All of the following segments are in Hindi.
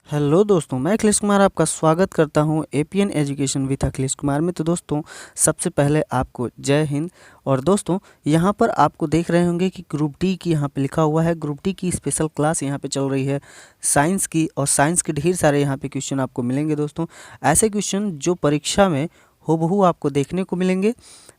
हेलो दोस्तों, मैं अखिलेश कुमार आपका स्वागत करता हूं APN education with Akhilesh Kumar में। तो दोस्तों, सबसे पहले आपको जय हिंद। और दोस्तों, यहां पर आपको देख रहे होंगे कि ग्रुप डी की यहां पे लिखा हुआ है। ग्रुप डी की स्पेशल क्लास यहां पे चल रही है साइंस की, और साइंस के ढेर सारे यहां पे क्वेश्चन आपको मिलेंगे दोस्तों। ऐसे क्वेश्चन जो परीक्षा में हूबहू आपको देखने को मिलेंगे।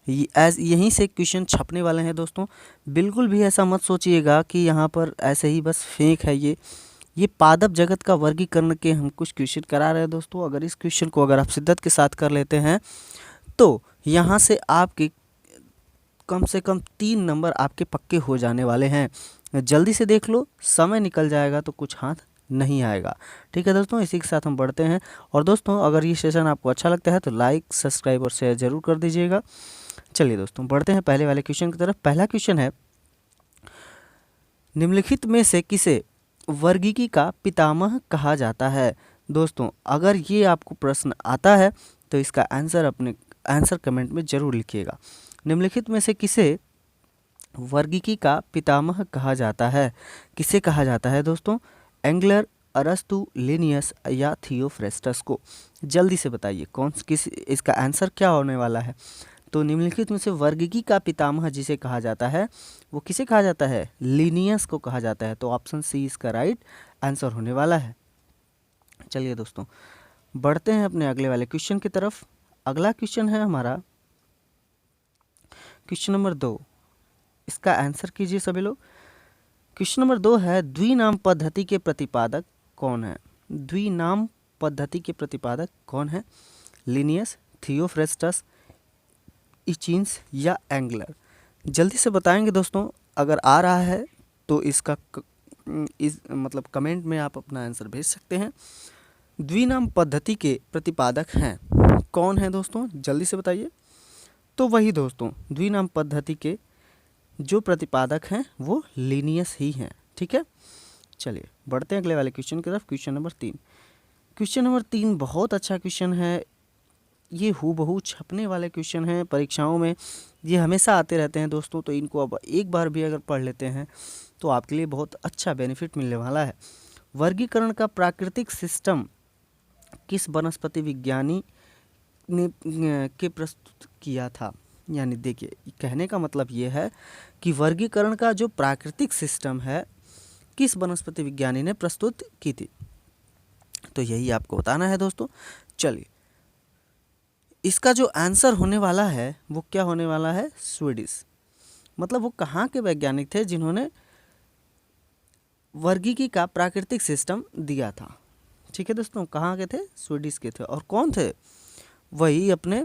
यहीं से क्वेश्चन छपने वाले हैं दोस्तों। बिल्कुल भी ऐसा मत सोचिएगा कि यहाँ पर ऐसे ही बस फेक है। ये पादप जगत का वर्गीकरण के हम कुछ क्वेश्चन करा रहे हैं दोस्तों। अगर इस क्वेश्चन को अगर आप शिद्दत के साथ कर लेते हैं तो यहाँ से आपके कम से कम 3 नंबर आपके पक्के हो जाने वाले हैं। जल्दी से देख लो, समय निकल जाएगा तो कुछ हाथ नहीं आएगा। ठीक है दोस्तों, इसी के साथ हम बढ़ते हैं। और दोस्तों, अगर ये सेशन आपको अच्छा लगता है तो लाइक, सब्सक्राइब और शेयर जरूर कर दीजिएगा। चलिए दोस्तों, बढ़ते हैं पहले वाले क्वेश्चन की तरफ। पहला क्वेश्चन है, निम्नलिखित में से किसे वर्गीकी का पितामह कहा जाता है। दोस्तों, अगर ये आपको प्रश्न आता है तो इसका आंसर अपने आंसर कमेंट में ज़रूर लिखिएगा। निम्नलिखित में से किसे वर्गीकी का पितामह कहा जाता है। किसे कहा जाता है दोस्तों? एंगलर, अरस्तु, लिनियस या थियोफ्रेस्टस को। जल्दी से बताइए किस इसका आंसर क्या होने वाला है। तो निम्नलिखित में से वर्गीकी का पितामह जिसे कहा जाता है वो किसे कहा जाता है? लिनियस को कहा जाता है। तो ऑप्शन सी इसका राइट आंसर होने वाला है। चलिए दोस्तों, बढ़ते हैं अपने अगले वाले क्वेश्चन की तरफ। अगला क्वेश्चन है हमारा क्वेश्चन नंबर 2। इसका आंसर कीजिए सभी लोग। क्वेश्चन नंबर 2 है, द्विनाम पद्धति के प्रतिपादक कौन है? द्विनाम पद्धति के प्रतिपादक कौन है? लिनियस, थियोफ्रेस्टस, इचिंस या एंगलर। जल्दी से बताएंगे दोस्तों। अगर आ रहा है तो इसका इस मतलब कमेंट में आप अपना आंसर भेज सकते हैं। द्विनाम पद्धति के प्रतिपादक हैं कौन है दोस्तों? जल्दी से बताइए। तो वही दोस्तों, द्विनाम पद्धति के जो प्रतिपादक हैं वो लिनियस ही हैं। ठीक है, चलिए बढ़ते हैं अगले वाले क्वेश्चन की तरफ। Question number 3। क्वेश्चन नंबर 3 बहुत अच्छा क्वेश्चन है। ये हूबहू छपने वाले क्वेश्चन हैं परीक्षाओं में। ये हमेशा आते रहते हैं दोस्तों। तो इनको अब एक बार भी अगर पढ़ लेते हैं तो आपके लिए बहुत अच्छा बेनिफिट मिलने वाला है। वर्गीकरण का प्राकृतिक सिस्टम किस वनस्पति विज्ञानी ने के प्रस्तुत किया था? यानी देखिए, कहने का मतलब ये है कि वर्गीकरण का जो प्राकृतिक सिस्टम है किस वनस्पति विज्ञानी ने प्रस्तुत की थी। तो यही आपको बताना है दोस्तों। चलिए, इसका जो आंसर होने वाला है वो क्या होने वाला है? स्वीडिश। मतलब वो कहाँ के वैज्ञानिक थे जिन्होंने वर्गीकी का प्राकृतिक सिस्टम दिया था। ठीक है दोस्तों, कहाँ के थे? स्वीडिश के थे। और कौन थे? वही अपने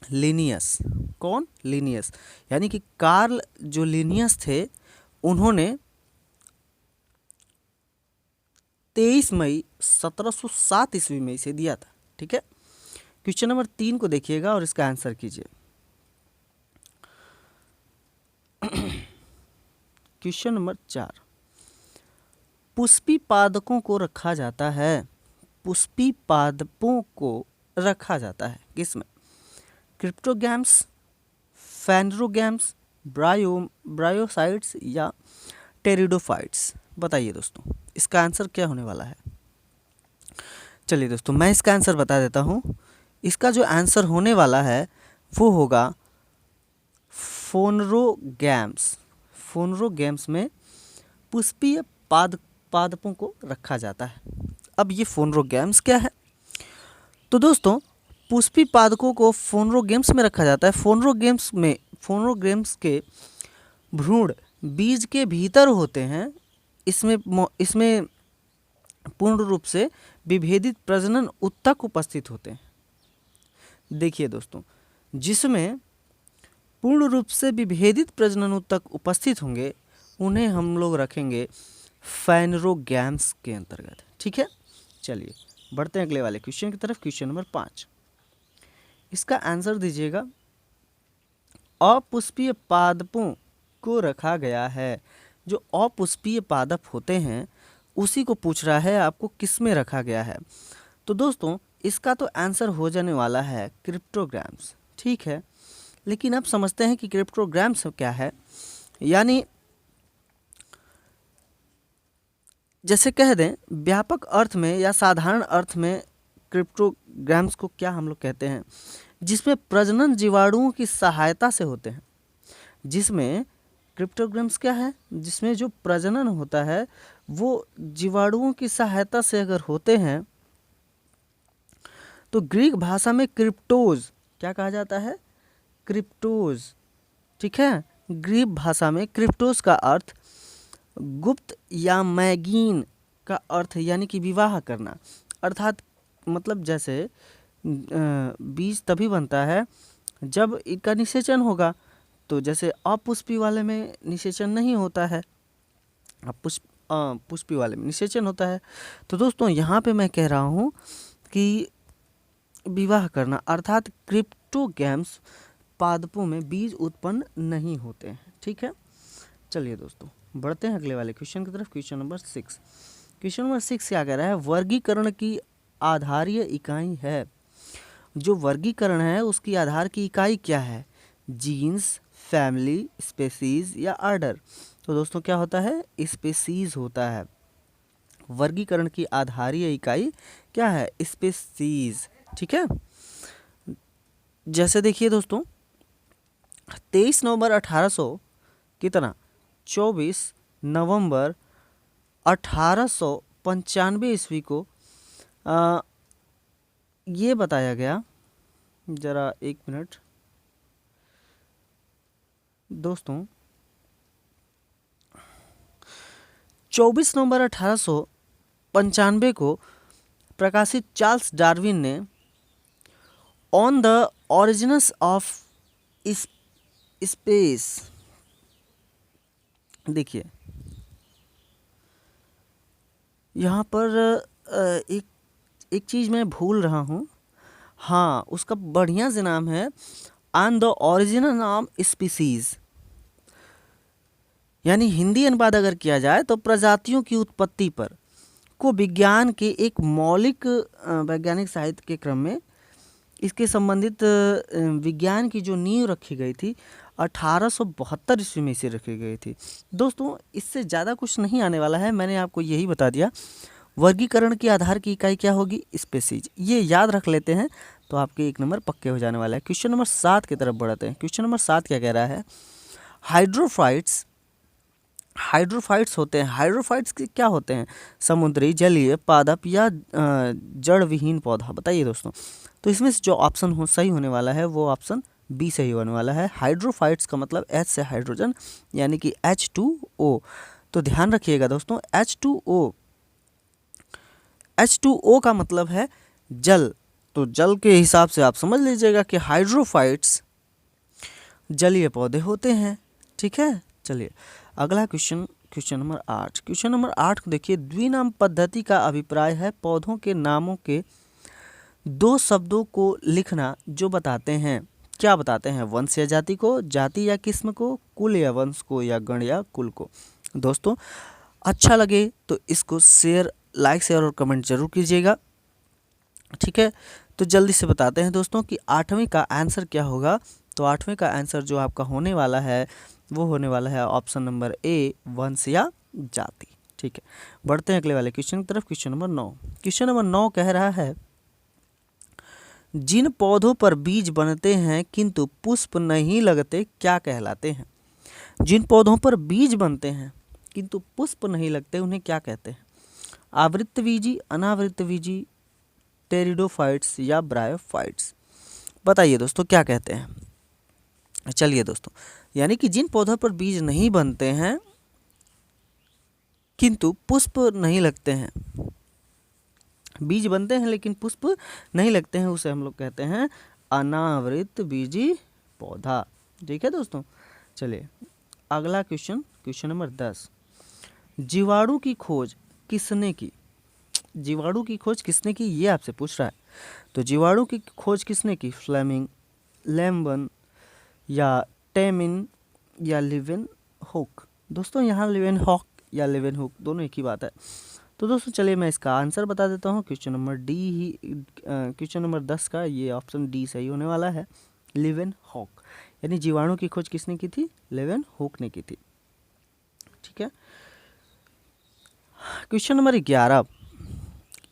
लिनियस। कौन? लिनियस। यानी कि कार्ल जो लिनियस थे उन्होंने 23 मई 1707 ईस्वी में इसे दिया था। ठीक है, क्वेश्चन नंबर 3 को देखिएगा और इसका आंसर कीजिए। Question number 4। पुष्पी पादपों को रखा जाता है। पुष्पी पादपों को रखा जाता है किसमें? क्रिप्टोगैम्स, फैनरोगैम्स, ब्रायोसाइट्स या टेरिडोफाइट्स। बताइए दोस्तों, इसका आंसर क्या होने वाला है? चलिए दोस्तों, मैं इसका आंसर बता देता हूँ। इसका जो आंसर होने वाला है वो होगा फोनरोगैम्स। फोनरोगैम्स में पुष्पीय पादपों को रखा जाता है। अब ये फोनरोगैम्स क्या है? तो दोस्तों, पुष्पी पादपों को फोनरोगैम्स में रखा जाता है। फोनरोगैम्स के भ्रूण बीज के भीतर होते हैं। इसमें पूर्ण रूप से विभेदित प्रजनन ऊतक उपस्थित होते हैं। देखिए दोस्तों, जिसमें पूर्ण रूप से विभेदित प्रजनन ऊतक उपस्थित होंगे उन्हें हम लोग रखेंगे फैनरोगैम्स के अंतर्गत। ठीक है, चलिए बढ़ते हैं अगले वाले क्वेश्चन की तरफ। Question number 5। इसका आंसर दीजिएगा। अपुष्पीय पादपों को रखा गया है। जो अपुष्पीय पादप होते हैं उसी को पूछ रहा है आपको किस में रखा गया है। तो दोस्तों, इसका तो आंसर हो जाने वाला है क्रिप्टोग्राम्स। ठीक है, लेकिन अब समझते हैं कि क्रिप्टोग्राम्स क्या है। यानी जैसे कह दें व्यापक अर्थ में या साधारण अर्थ में क्रिप्टोग्राम्स को क्या हम लोग कहते हैं, जिसमें प्रजनन जीवाणुओं की सहायता से होते हैं। जिसमें क्रिप्टोग्राम्स क्या है, जिसमें जो प्रजनन होता है वो जीवाणुओं की सहायता से अगर होते हैं तो ग्रीक भाषा में क्रिप्टोज क्या कहा जाता है, क्रिप्टोज। ठीक है, ग्रीक भाषा में क्रिप्टोज का अर्थ गुप्त या मैगीन का अर्थ यानी कि विवाह करना, अर्थात मतलब जैसे बीज तभी बनता है जब इनका निषेचन होगा। तो जैसे अपुष्पी वाले में निषेचन नहीं होता है, पुष्पी वाले में निषेचन होता है। तो दोस्तों यहाँ पे मैं कह रहा हूँ कि विवाह करना अर्थात क्रिप्टोगैम्स पादपों में बीज उत्पन्न नहीं होते हैं। ठीक है, चलिए दोस्तों बढ़ते हैं अगले वाले क्वेश्चन की तरफ। Question number 6। क्वेश्चन नंबर 6 क्या कह रहा है, वर्गीकरण की आधारीय इकाई है। जो वर्गीकरण है उसकी आधार की इकाई क्या है, जीन्स, फैमिली, स्पेसीज या आर्डर। तो दोस्तों क्या होता है, स्पेसीज होता है। वर्गीकरण की आधारीय इकाई क्या है, स्पेसीज। ठीक है, जैसे देखिए दोस्तों 23 नवंबर 1800 कितना 24 नवंबर 1895 ईस्वी को ये बताया गया, जरा एक मिनट दोस्तों, 24 नवंबर 1895 को प्रकाशित चार्ल्स डार्विन ने on the origins of space, देखिए यहाँ पर एक चीज़ मैं भूल रहा हूँ, हाँ उसका बढ़िया से नाम है on the origin of species, यानी हिंदी अनुवाद अगर किया जाए तो प्रजातियों की उत्पत्ति पर को विज्ञान के एक मौलिक वैज्ञानिक साहित्य के क्रम में इसके संबंधित विज्ञान की जो नींव रखी गई थी 1872 ईस्वी में इसे रखी गई थी। दोस्तों इससे ज़्यादा कुछ नहीं आने वाला है, मैंने आपको यही बता दिया। वर्गीकरण की आधार की इकाई क्या होगी, स्पेसीज, ये याद रख लेते हैं तो आपके 1 नंबर पक्के हो जाने वाला है। क्वेश्चन नंबर 7 की तरफ बढ़ते हैं। क्वेश्चन नंबर 7 क्या कह रहा है, हाइड्रोफाइट्स होते हैं। हाइड्रोफाइट्स क्या होते हैं, समुद्री, जलीय, पादप या जड़ विहीन पौधा। बताइए दोस्तों, तो इसमें से जो ऑप्शन सही होने वाला है वो ऑप्शन बी सही होने वाला है। हाइड्रोफाइट्स का मतलब H से हाइड्रोजन यानी कि H2O। तो ध्यान रखिएगा दोस्तों, H2O का मतलब है जल। तो जल के हिसाब से आप समझ लीजिएगा कि हाइड्रोफाइट्स जलीय पौधे होते हैं। ठीक है, चलिए अगला क्वेश्चन नंबर 8। क्वेश्चन नंबर 8 को देखिए, द्विनाम पद्धति का अभिप्राय है पौधों के नामों के 2 शब्दों को लिखना जो बताते हैं, क्या बताते हैं, वंश या जाति को, जाति या किस्म को, कुल या वंश को, या गण या कुल को। दोस्तों अच्छा लगे तो इसको लाइक शेयर और कमेंट जरूर कीजिएगा। ठीक है, तो जल्दी से बताते हैं दोस्तों कि 8वीं का आंसर क्या होगा। तो 8वीं का आंसर जो आपका होने वाला है वो होने वाला है ऑप्शन नंबर ए, वंश या जाति। ठीक है, बढ़ते हैं अगले वाले क्वेश्चन की तरफ। Question number 9। क्वेश्चन नंबर 9 कह रहा है, जिन पौधों पर बीज बनते हैं किंतु पुष्प नहीं लगते क्या कहलाते हैं। जिन पौधों पर बीज बनते हैं किंतु पुष्प नहीं लगते उन्हें क्या कहते हैं, आवृतबीजी, अनावृतबीजी, टेरिडोफाइट्स या ब्रायोफाइट्स। बताइए दोस्तों क्या कहते हैं। चलिए दोस्तों, यानी कि जिन पौधों पर बीज नहीं बनते हैं किंतु पुष्प नहीं लगते हैं, बीज बनते हैं लेकिन पुष्प नहीं लगते हैं, उसे हम लोग कहते हैं अनावृत बीजी पौधा। ठीक है दोस्तों, चलिए अगला क्वेश्चन नंबर 10। जीवाणु की खोज किसने की, जीवाणु की खोज किसने की ये आपसे पूछ रहा है। तो जीवाणु की खोज किसने की, फ्लेमिंग, लैम्बन या टेमिन या लिवेनहॉक। दोस्तों यहाँ लिवेनहॉक या लिवेनहुक दोनों एक ही बात है। तो दोस्तों चलिए मैं इसका आंसर बता देता हूँ। क्वेश्चन नंबर 10 का ये ऑप्शन डी सही होने वाला है, लिवेनहॉक। यानी जीवाणु की खोज किसने की थी, लिवेनहॉक ने की थी। ठीक है, क्वेश्चन नंबर 11,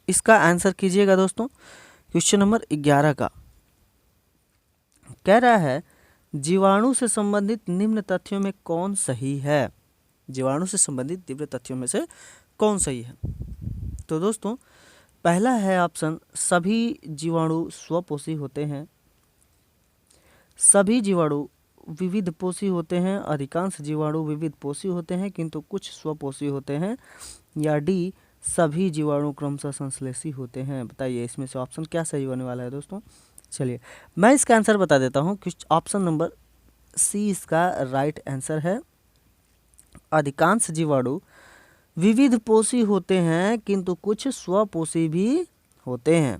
इसका आंसर कीजिएगा दोस्तों। क्वेश्चन नंबर 11 का कह रहा है जीवाणु से संबंधित निम्न तथ्यों में कौन सही है। जीवाणु से संबंधित निम्न तथ्यों में से कौन सही है। तो दोस्तों पहला है ऑप्शन, सभी जीवाणु स्वपोषी होते हैं। सभी जीवाणु विविध पोषी होते हैं। अधिकांश जीवाणु विविध पोषी होते हैं किंतु कुछ स्वपोषी होते हैं। या डी, सभी जीवाणु क्रमशः संश्लेषी होते हैं। बताइए इसमें से ऑप्शन क्या सही होने वाला है दोस्तों। चलिए मैं इसका आंसर बता देता हूँ कि ऑप्शन नंबर सी इसका राइट आंसर है। अधिकांश जीवाणु विविध पोषी होते हैं किंतु कुछ स्वपोषी भी होते हैं।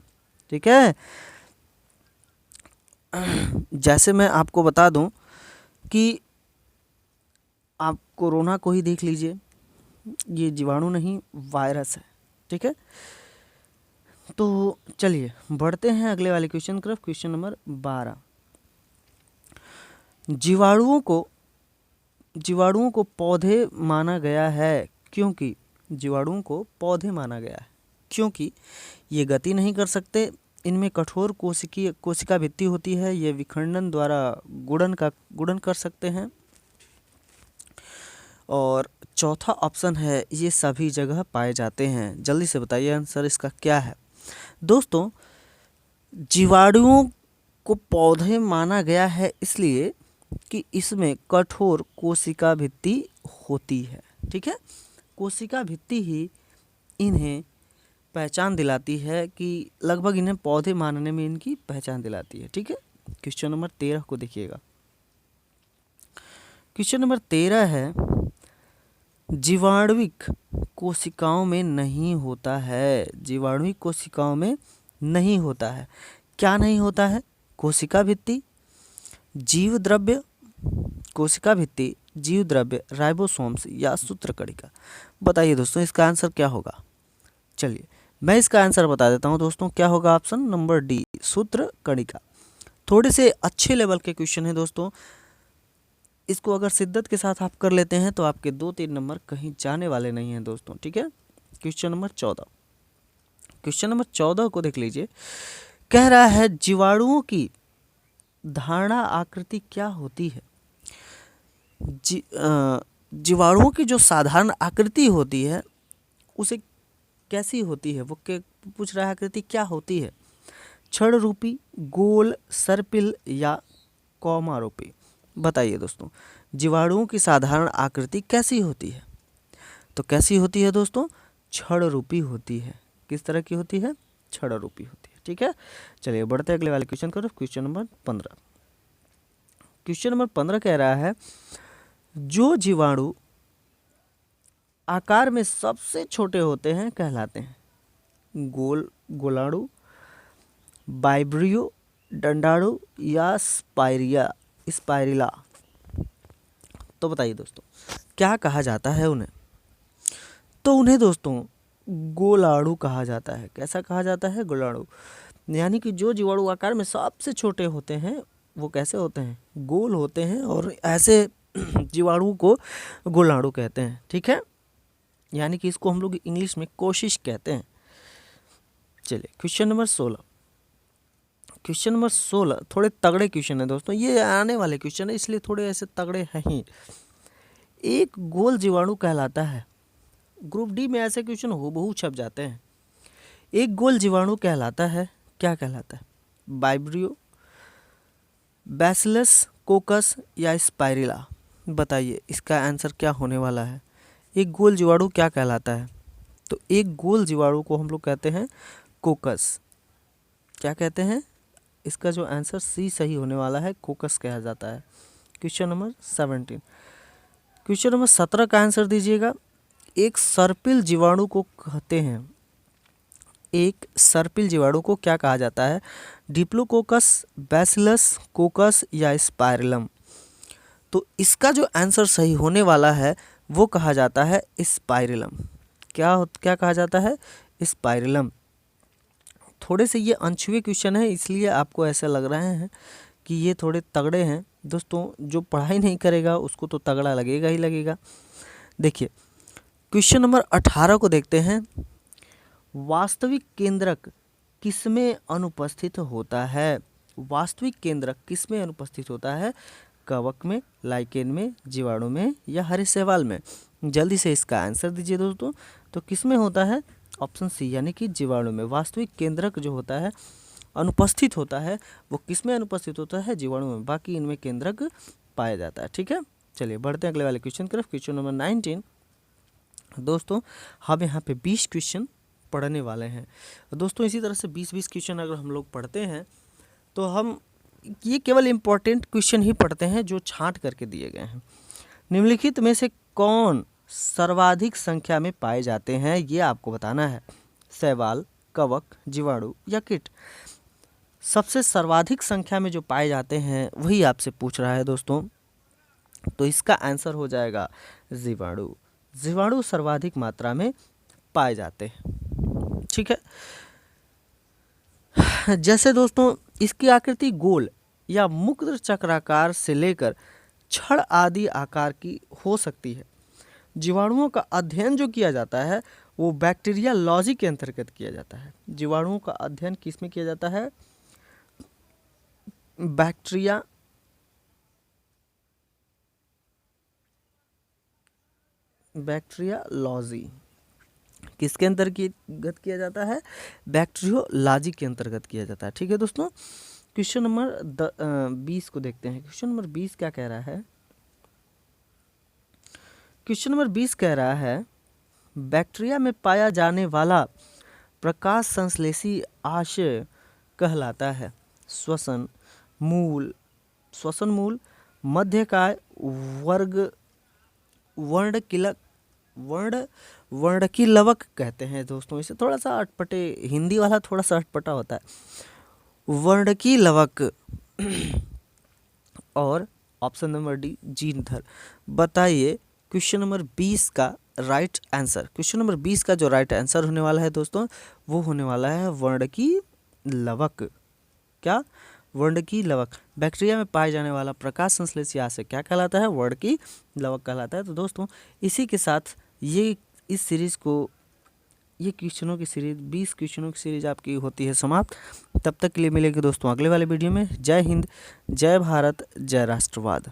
ठीक है, जैसे मैं आपको बता दूं कि आप कोरोना को ही देख लीजिए, ये जीवाणु नहीं वायरस है। ठीक है, तो चलिए बढ़ते हैं अगले वाले क्वेश्चन की तरफ। क्वेश्चन नंबर 12, जीवाणुओं को पौधे माना गया है क्योंकि जीवाणुओं को पौधे माना गया है क्योंकि ये गति नहीं कर सकते, इनमें कठोर कोशिका भित्ति होती है, ये विखंडन द्वारा गुणन कर सकते हैं। और चौथा ऑप्शन है ये सभी जगह पाए जाते हैं। जल्दी से बताइए आंसर इसका क्या है। दोस्तों जीवाणुओं को पौधे माना गया है इसलिए कि इसमें कठोर कोशिका भित्ति होती है। ठीक है, कोशिका भित्ति ही इन्हें पहचान दिलाती है कि लगभग इन्हें पौधे मानने में इनकी पहचान दिलाती है। ठीक है, क्वेश्चन नंबर 13 को देखिएगा। क्वेश्चन नंबर 13 है जीवाणुविक कोशिकाओं में नहीं होता है। जीवाणुविक कोशिकाओं में नहीं होता है। क्या नहीं होता है? कोशिका भित्ति, जीव द्रव्य, कोशिका भित्ति, जीव द्रव्य, राइबोसोम्स या सूत्रकणिका। बताइए दोस्तों इसका आंसर क्या होगा। चलिए मैं इसका आंसर बता देता हूं दोस्तों, क्या होगा ऑप्शन नंबर डी, सूत्रकणिका। थोड़े से अच्छे लेवल के क्वेश्चन है दोस्तों, इसको अगर शिद्दत के साथ आप कर लेते हैं तो आपके 2-3 नंबर कहीं जाने वाले नहीं हैं दोस्तों। ठीक है, क्वेश्चन नंबर 14, क्वेश्चन नंबर 14 को देख लीजिए। कह रहा है जीवाणुओं की धारणा आकृति क्या होती है। जीवाणुओं की जो साधारण आकृति होती है उसे कैसी होती है, वो पूछ रहा है आकृति क्या होती है। छड़ रूपी, गोल, सर्पिल या कौमा रूपी। बताइए दोस्तों जीवाणुओं की साधारण आकृति कैसी होती है। तो कैसी होती है दोस्तों, छड़ रूपी होती है। किस तरह की होती है? छड़ रूपी होती है। ठीक है, चलिए बढ़ते हैं अगले वाले क्वेश्चन की तरफ। क्वेश्चन नंबर 15, क्वेश्चन नंबर 15 कह रहा है जो जीवाणु आकार में सबसे छोटे होते हैं कहलाते हैं गोलाणु, वाइब्रियो, डंडाणु या स्पाइरिला। तो बताइए दोस्तों क्या कहा जाता है उन्हें। तो उन्हें दोस्तों गोलाणु कहा जाता है। कैसा कहा जाता है? गोलाणु। यानी कि जो जीवाणु आकार में सबसे छोटे होते हैं वो कैसे होते हैं? गोल होते हैं, और ऐसे जीवाणु को गोलाणु कहते हैं। ठीक है, यानी कि इसको हम लोग इंग्लिश में कोशिश कहते हैं। चलिए क्वेश्चन नंबर 16, क्वेश्चन नंबर 16 थोड़े तगड़े क्वेश्चन है दोस्तों, ये आने वाले क्वेश्चन है इसलिए थोड़े ऐसे तगड़े हैं ही। एक गोल जीवाणु कहलाता है, ग्रुप डी में ऐसे क्वेश्चन हूबहू छप जाते हैं। एक गोल जीवाणु कहलाता है, क्या कहलाता है? वाइब्रियो, बैसिलस, कोकस या स्पाइरिला। बताइए इसका आंसर क्या होने वाला है। एक गोल जीवाणु क्या कहलाता है? तो एक गोल जीवाणु को हम लोग कहते हैं कोकस। क्या कहते हैं? इसका जो आंसर सी सही होने वाला है, कोकस कहा जाता है। क्वेश्चन नंबर 17, क्वेश्चन नंबर 17 का आंसर दीजिएगा। एक सर्पिल जीवाणु को कहते हैं, एक सर्पिल जीवाणु को क्या कहा जाता है? डिप्लोकोकस, बैसिलस, कोकस या स्पाइरलम। तो इसका जो आंसर सही होने वाला है वो कहा जाता है स्पाइरलम। क्या कहा जाता है? स्पाइरलम। थोड़े से ये अनछुए क्वेश्चन है इसलिए आपको ऐसा लग रहे हैं कि ये थोड़े तगड़े हैं दोस्तों। जो पढ़ाई नहीं करेगा उसको तो तगड़ा लगेगा ही लगेगा। देखिए क्वेश्चन नंबर 18 को देखते हैं। वास्तविक केंद्रक किसमें अनुपस्थित होता है? वास्तविक केंद्रक किसमें अनुपस्थित होता है? कवक में, लाइकेन में, जीवाणु में या हरे शैवाल में? जल्दी से इसका आंसर दीजिए दोस्तों। तो किसमें होता है? ऑप्शन सी यानी कि जीवाणु में। वास्तविक केंद्रक जो होता है अनुपस्थित होता है, वो किसमें अनुपस्थित होता है? जीवाणु में। बाकी इनमें केंद्रक पाया जाता है। ठीक है, चलिए बढ़ते हैं अगले वाले क्वेश्चन की तरफ। Question number 19। दोस्तों हम यहाँ पे 20 क्वेश्चन पढ़ने वाले हैं। दोस्तों इसी तरह से 20-20 क्वेश्चन अगर हम लोग पढ़ते हैं तो हम ये केवल इम्पोर्टेंट क्वेश्चन ही पढ़ते हैं जो छांट करके दिए गए हैं। निम्नलिखित में से कौन सर्वाधिक संख्या में पाए जाते हैं, ये आपको बताना है। शैवाल, कवक, जीवाणु या कीट? सबसे सर्वाधिक संख्या में जो पाए जाते हैं वही आपसे पूछ रहा है दोस्तों। तो इसका आंसर हो जाएगा जीवाणु। जीवाणु सर्वाधिक मात्रा में पाए जाते हैं। ठीक है, जैसे दोस्तों इसकी आकृति गोल या मुक्त चक्राकार से लेकर छड़ आदि आकार की हो सकती है। जीवाणुओं का अध्ययन जो किया जाता है वो बैक्टीरियोलॉजी के अंतर्गत किया जाता है। जीवाणुओं का अध्ययन किस में किया जाता है? बैक्टीरियोलॉजी किसके अंतर्गत किया जाता है? बैक्टीरियोलॉजी के अंतर्गत किया जाता है। ठीक है दोस्तों, क्वेश्चन नंबर 20 को देखते हैं। क्वेश्चन नंबर 20 क्या कह रहा है? क्वेश्चन नंबर 20 कह रहा है बैक्टीरिया में पाया जाने वाला प्रकाश संश्लेषी आशय कहलाता है श्वसन मूल, मध्यकाय, वर्णकीलवक कहते हैं दोस्तों। इसे थोड़ा सा अटपटे, हिंदी वाला थोड़ा सा अटपटा होता है, वर्णकीलवक। और ऑप्शन नंबर डी जीनधर। बताइए क्वेश्चन नंबर 20 का राइट आंसर। क्वेश्चन नंबर 20 का जो राइट आंसर होने वाला है दोस्तों वो होने वाला है वर्णकीलवक। क्या? वर्णकीलवक। बैक्टीरिया में पाए जाने वाला प्रकाश संश्लेषी आशय क्या कहलाता है? वर्णकीलवक कहलाता है। तो दोस्तों इसी के साथ इस सीरीज़ को, ये क्वेश्चनों की सीरीज 20 क्वेश्चनों की सीरीज आपकी होती है समाप्त। तब तक के लिए मिलेंगे दोस्तों अगले वाले वीडियो में। जय हिंद, जय भारत, जय राष्ट्रवाद।